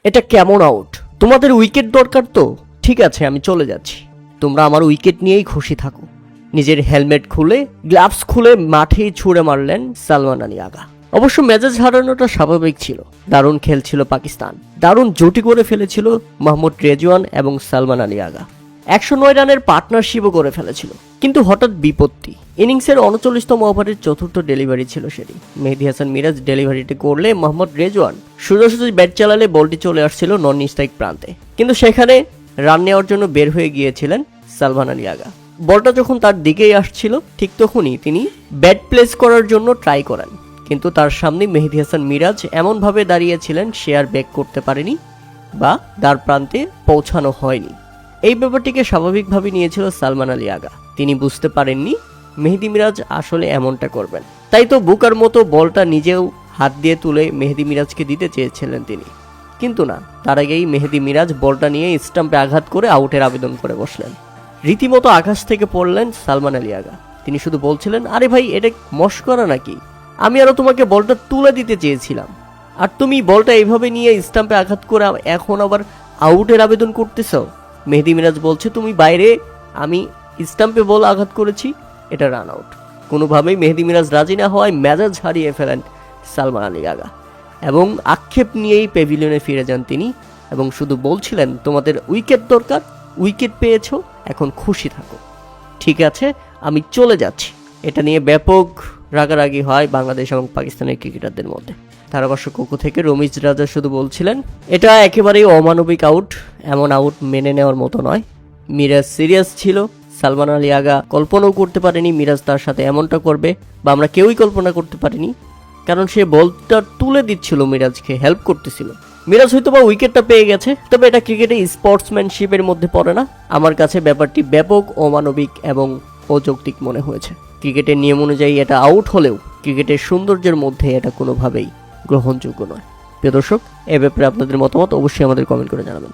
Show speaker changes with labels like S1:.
S1: এটা কেমন আউট? তোমাদের উইকেট দরকার তো, ঠিক আছে আমি চলে যাচ্ছি, তোমরা আমার উইকেট নিয়েই খুশি থাকো। নিজের হেলমেট খুলে গ্লাভস খুলে মাঠেই ছুঁড়ে মারলেন সালমান আলী আগা। অবশ্য মেজাজ হারানোটা স্বাভাবিক ছিল, দারুণ খেলছিল পাকিস্তান, দারুণ জুটি করে ফেলেছিল মোহাম্মদ রেজওয়ান এবং সালমান আলী আগা, 109 রানের পার্টনারশিপও করে ফেলেছিল। কিন্তু হঠাৎ বিপত্তি, ইনিংসের 39তম ওভারের চতুর্থ ডেলিভারি ছিল সেটি। মেহেদী হাসান মিরাজ ডেলিভারিটি করলে মোহাম্মদ রেজওয়ান সোজাসুজি ব্যাট চালালে বলটি চলে আসছিল নন স্ট্রাইক প্রান্তে, কিন্তু সেখানে রান নেওয়ার জন্য বের হয়ে গিয়েছিলেন সালমান আলী আগা। বলটা যখন তার দিকেই আসছিল ঠিক তখনই তিনি ব্যাট প্লেস করার জন্য ট্রাই করেন, কিন্তু তার সামনে মেহেদী হাসান মিরাজ এমনভাবে দাঁড়িয়েছিলেন সে আর ব্যাক করতে পারেনি বা দ্বার প্রান্তে পৌঁছানো হয়নি। এই ব্যাপারটিকে স্বাভাবিকভাবে নিয়েছিল সালমান আলী আগা। তিনি বুঝতে পারেননি মেহেদী মিরাজ আসলে এমনটা করবেন, তাই তো বুকার মতো বলটা নিজেও হাত দিয়ে তুলে মেহেদী মিরাজকে দিতে চেয়েছিলেন তিনি, কিন্তু না, তার আগেই মেহেদী মিরাজ বলটা নিয়ে স্টাম্পে আঘাত করে আউটের আবেদন করে বসলেন। রীতিমতো আকাশ থেকে পড়লেন সালমান আলী আগা। তিনি শুধু বলছিলেন, আরে ভাই এটা মশকরা নাকি? আমি আরো তোমাকে বলটা তুলে দিতে চেয়েছিলাম, আর তুমি বলটা এইভাবে নিয়ে স্টাম্পে আঘাত করে এখন আবার আউটের আবেদন করতেছ। মেহেদী মিরাজ বলছে, তুমি বাইরে, আমি স্টাম্পে বল আঘাত করেছি, এটা রান আউট। কোনোভাবেই মেহেদী মিরাজ রাজি না হওয়ায় মেজাজ হারিয়ে ফেলেন সালমান আলী আগা এবং আক্ষেপ নিয়েই প্যাভিলিয়নে ফিরে যান তিনি এবং শুধু বলছিলেন, তোমাদের উইকেট দরকার, উইকেট পেয়েছো, এখন খুশি থাকো, ঠিক আছে আমি চলে যাচ্ছি। এটা নিয়ে ব্যাপক রাগারাগি হয় বাংলাদেশ এবং পাকিস্তানের ক্রিকেটারদের মধ্যে। ধারাভাষ্য কোকো থেকে রমিজ রাজা শুধু বলছিলেন, এটা একেবারেই অমানবিক আউট, এমন আউট মেনে নেওয়ার মতো নয়। মিরাজ সিরিয়াস ছিল, সালমান আলী আগা কল্পনাও করতে পারেনি মিরাজ তার সাথে এমনটা করবে, বা আমরা কেউই কল্পনা করতে পারিনি, কারণ সে বলটা তুলে দিচ্ছিল মিরাজকে, হেল্প করতেছিল। মিরাজ হয়তো বা উইকেটটা পেয়ে গেছে, তবে এটা ক্রিকেটে স্পোর্টসম্যানশিপের মধ্যে পড়ে না। আমার কাছে ব্যাপারটি ব্যাপক অমানবিক এবং অযৌক্তিক মনে হয়েছে। ক্রিকেটের নিয়ম অনুযায়ী এটা আউট হলেও ক্রিকেটের সৌন্দর্যের মধ্যে এটা কোনোভাবেই গ্রহণযোগ্য নয়। প্রিয় দর্শক, এ ব্যাপারে আপনাদের মতামত অবশ্যই আমাদের কমেন্ট করে জানাবেন।